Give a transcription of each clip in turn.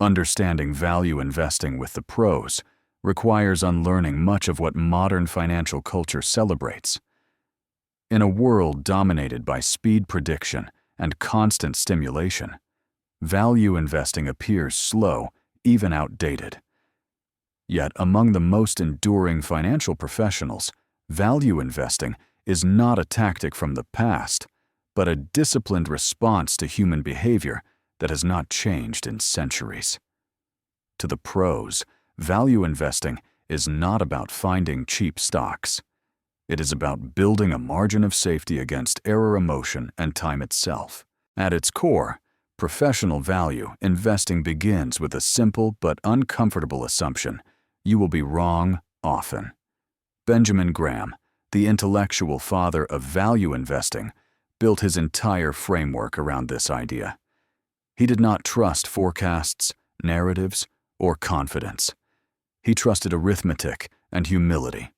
Understanding value investing with the pros requires unlearning much of what modern financial culture celebrates. In a world dominated by speed prediction and constant stimulation, value investing appears slow, even outdated. Yet, among the most enduring financial professionals, value investing is not a tactic from the past, but a disciplined response to human behavior that has not changed in centuries. To the pros, value investing is not about finding cheap stocks. It is about building a margin of safety against error, emotion, and time itself. At its core, professional value investing begins with a simple but uncomfortable assumption: you will be wrong often. Benjamin Graham, the intellectual father of value investing, built his entire framework around this idea. He did not trust forecasts, narratives, or confidence. He trusted arithmetic and humility.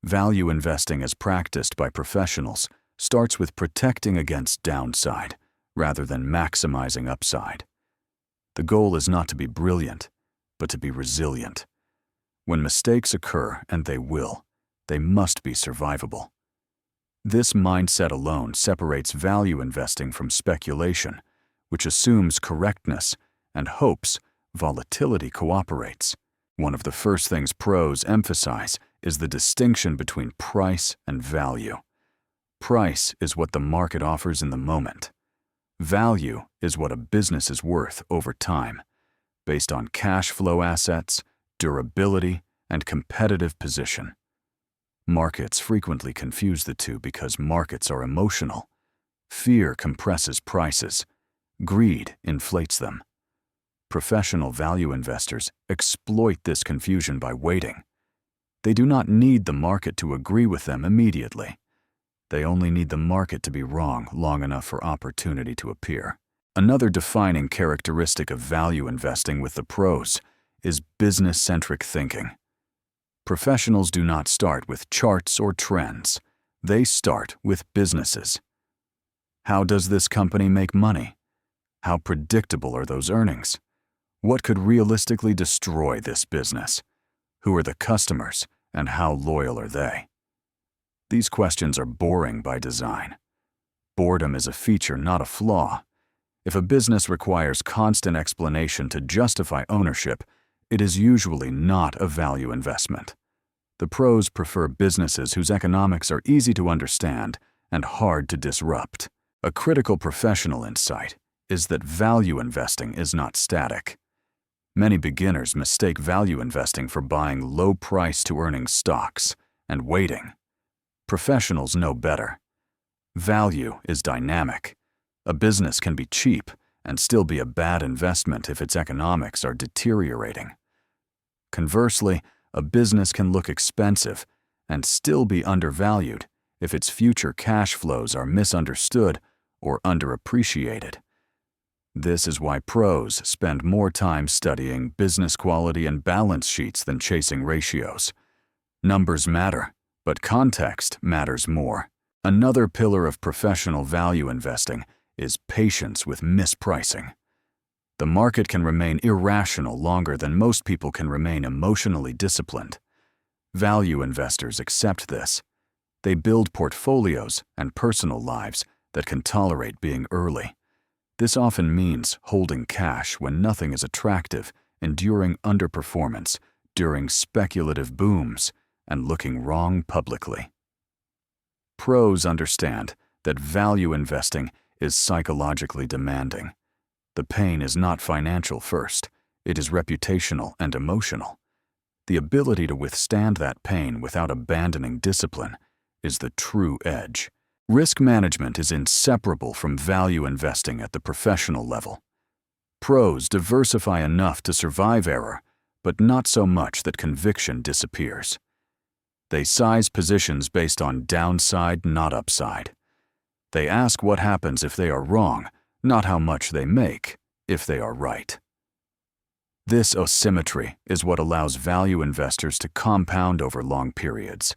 Value investing as practiced by professionals starts with protecting against downside rather than maximizing upside. The goal is not to be brilliant, but to be resilient. When mistakes occur, and they will, they must be survivable. This mindset alone separates value investing from speculation, which assumes correctness and hopes volatility cooperates. One of the first things pros emphasize is the distinction between price and value. Price is what the market offers in the moment. Value is what a business is worth over time, based on cash flow assets, durability, and competitive position. Markets frequently confuse the two because markets are emotional. Fear compresses prices. Greed inflates them. Professional value investors exploit this confusion by waiting. They do not need the market to agree with them immediately. They only need the market to be wrong long enough for opportunity to appear. Another defining characteristic of value investing with the pros is business-centric thinking. Professionals do not start with charts or trends. They start with businesses. How does this company make money? How predictable are those earnings? What could realistically destroy this business? Who are the customers, and how loyal are they? These questions are boring by design. Boredom is a feature, not a flaw. If a business requires constant explanation to justify ownership, it is usually not a value investment. The pros prefer businesses whose economics are easy to understand and hard to disrupt. A critical professional insight is that value investing is not static. Many beginners mistake value investing for buying low-price to earnings stocks and waiting. Professionals know better. Value is dynamic. A business can be cheap and still be a bad investment if its economics are deteriorating. Conversely, a business can look expensive and still be undervalued if its future cash flows are misunderstood or underappreciated. This is why pros spend more time studying business quality and balance sheets than chasing ratios. Numbers matter, but context matters more. Another pillar of professional value investing is patience with mispricing. The market can remain irrational longer than most people can remain emotionally disciplined. Value investors accept this. They build portfolios and personal lives that can tolerate being early. This often means holding cash when nothing is attractive, enduring underperformance during speculative booms, and looking wrong publicly. Pros understand that value investing is psychologically demanding. The pain is not financial first, it is reputational and emotional. The ability to withstand that pain without abandoning discipline is the true edge. Risk management is inseparable from value investing at the professional level. Pros diversify enough to survive error, but not so much that conviction disappears. They size positions based on downside, not upside. They ask what happens if they are wrong, not how much they make if they are right. This asymmetry is what allows value investors to compound over long periods.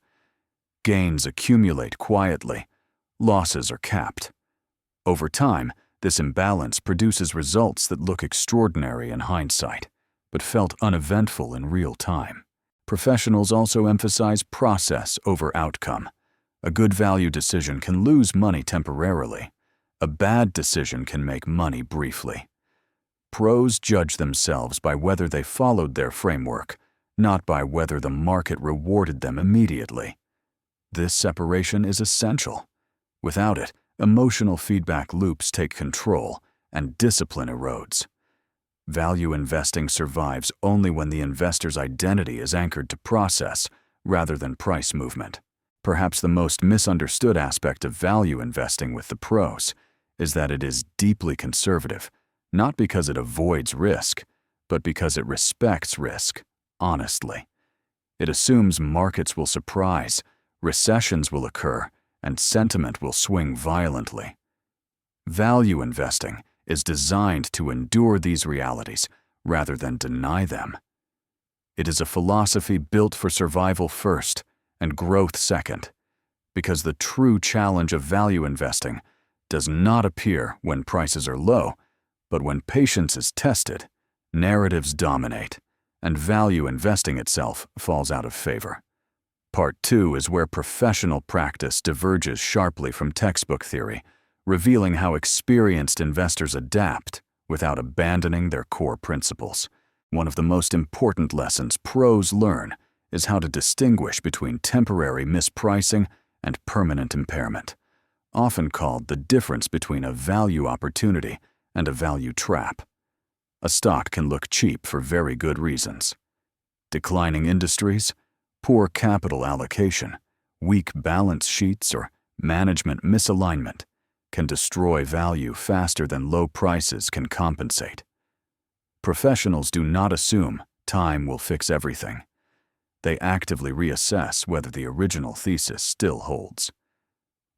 Gains accumulate quietly. Losses are capped. Over time, This imbalance produces results that look extraordinary in hindsight, but felt uneventful in real time. Professionals also emphasize process over outcome. A good value decision can lose money temporarily. A bad decision can make money briefly. Pros judge themselves by whether they followed their framework, not by whether the market rewarded them immediately. This separation is essential. Without it, emotional feedback loops take control and discipline erodes. Value investing survives only when the investor's identity is anchored to process rather than price movement. Perhaps the most misunderstood aspect of value investing with the pros is that it is deeply conservative, not because it avoids risk, but because it respects risk, honestly. It assumes markets will surprise, recessions will occur, and sentiment will swing violently. Value investing is designed to endure these realities rather than deny them. It is a philosophy built for survival first and growth second, because the true challenge of value investing does not appear when prices are low, but when patience is tested, narratives dominate, and value investing itself falls out of favor. Part 2 is where professional practice diverges sharply from textbook theory, revealing how experienced investors adapt without abandoning their core principles. One of the most important lessons pros learn is how to distinguish between temporary mispricing and permanent impairment, often called the difference between a value opportunity and a value trap. A stock can look cheap for very good reasons. Declining industries, poor capital allocation, weak balance sheets, or management misalignment can destroy value faster than low prices can compensate. Professionals do not assume time will fix everything. They actively reassess whether the original thesis still holds.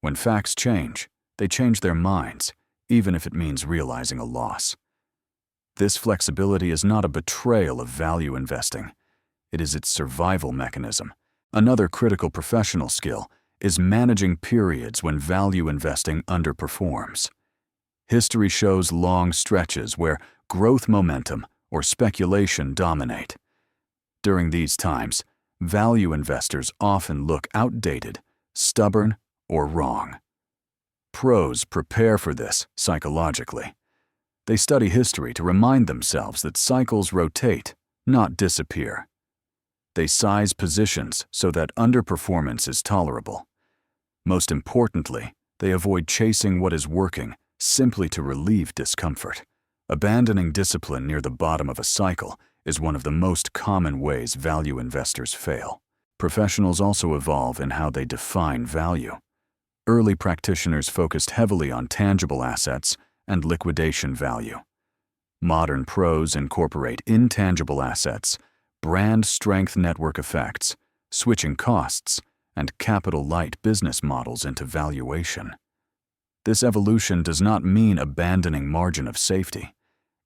When facts change, they change their minds, even if it means realizing a loss. This flexibility is not a betrayal of value investing. It is its survival mechanism. Another critical professional skill is managing periods when value investing underperforms. History shows long stretches where growth momentum or speculation dominate. During these times, value investors often look outdated, stubborn, or wrong. Pros prepare for this psychologically. They study history to remind themselves that cycles rotate, not disappear. They size positions so that underperformance is tolerable. Most importantly, they avoid chasing what is working simply to relieve discomfort. Abandoning discipline near the bottom of a cycle is one of the most common ways value investors fail. Professionals also evolve in how they define value. Early practitioners focused heavily on tangible assets and liquidation value. Modern pros incorporate intangible assets, brand strength network effects, switching costs, and capital-light business models into valuation. This evolution does not mean abandoning margin of safety.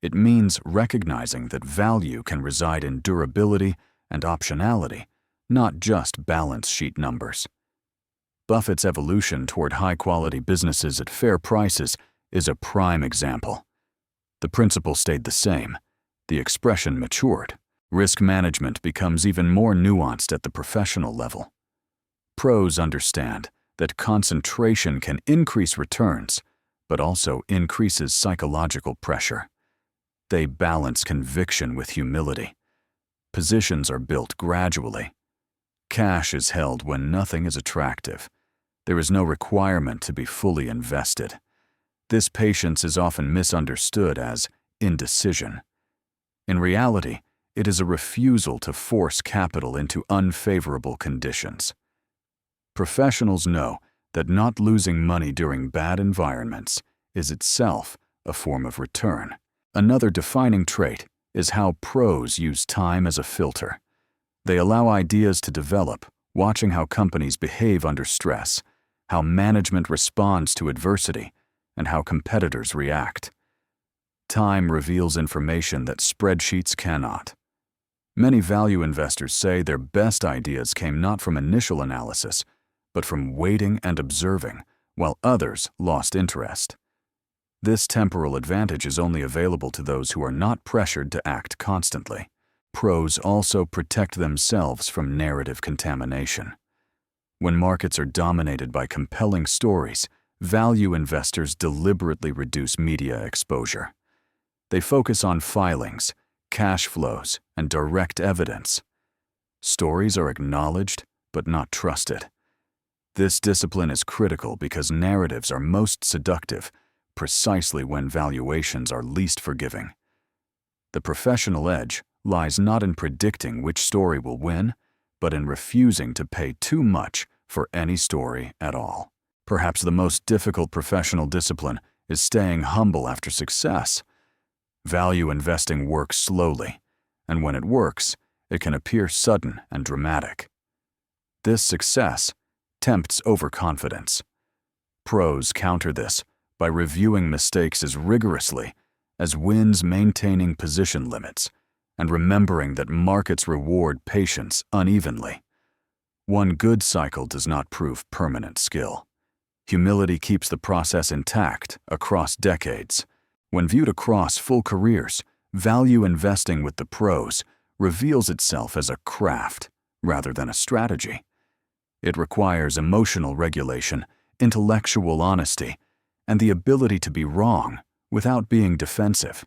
It means recognizing that value can reside in durability and optionality, not just balance sheet numbers. Buffett's evolution toward high-quality businesses at fair prices is a prime example. The principle stayed the same. The expression matured. Risk management becomes even more nuanced at the professional level. Pros understand that concentration can increase returns, but also increases psychological pressure. They balance conviction with humility. Positions are built gradually. Cash is held when nothing is attractive. There is no requirement to be fully invested. This patience is often misunderstood as indecision. In reality, it is a refusal to force capital into unfavorable conditions. Professionals know that not losing money during bad environments is itself a form of return. Another defining trait is how pros use time as a filter. They allow ideas to develop, watching how companies behave under stress, how management responds to adversity, and how competitors react. Time reveals information that spreadsheets cannot. Many value investors say their best ideas came not from initial analysis, but from waiting and observing, while others lost interest. This temporal advantage is only available to those who are not pressured to act constantly. Pros also protect themselves from narrative contamination. When markets are dominated by compelling stories, value investors deliberately reduce media exposure. They focus on filings, cash flows, and direct evidence. Stories are acknowledged, but not trusted. This discipline is critical because narratives are most seductive, precisely when valuations are least forgiving. The professional edge lies not in predicting which story will win, but in refusing to pay too much for any story at all. Perhaps the most difficult professional discipline is staying humble after success. Value investing works slowly, and when it works, it can appear sudden and dramatic. This success tempts overconfidence. Pros counter this by reviewing mistakes as rigorously as wins, maintaining position limits, and remembering that markets reward patience unevenly. One good cycle does not prove permanent skill. Humility keeps the process intact across decades. When viewed across full careers, value investing with the pros reveals itself as a craft rather than a strategy. It requires emotional regulation, intellectual honesty, and the ability to be wrong without being defensive.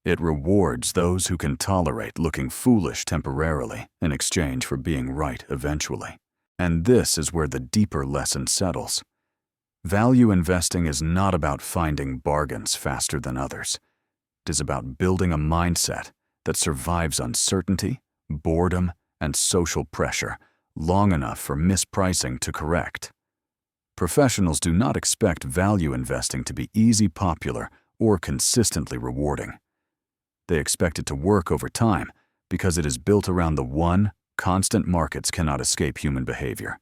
It rewards those who can tolerate looking foolish temporarily in exchange for being right eventually. And this is where the deeper lesson settles. Value investing is not about finding bargains faster than others. It is about building a mindset that survives uncertainty, boredom, and social pressure long enough for mispricing to correct. Professionals do not expect value investing to be easy, popular, or consistently rewarding. They expect it to work over time because it is built around the one constant markets cannot escape human behavior: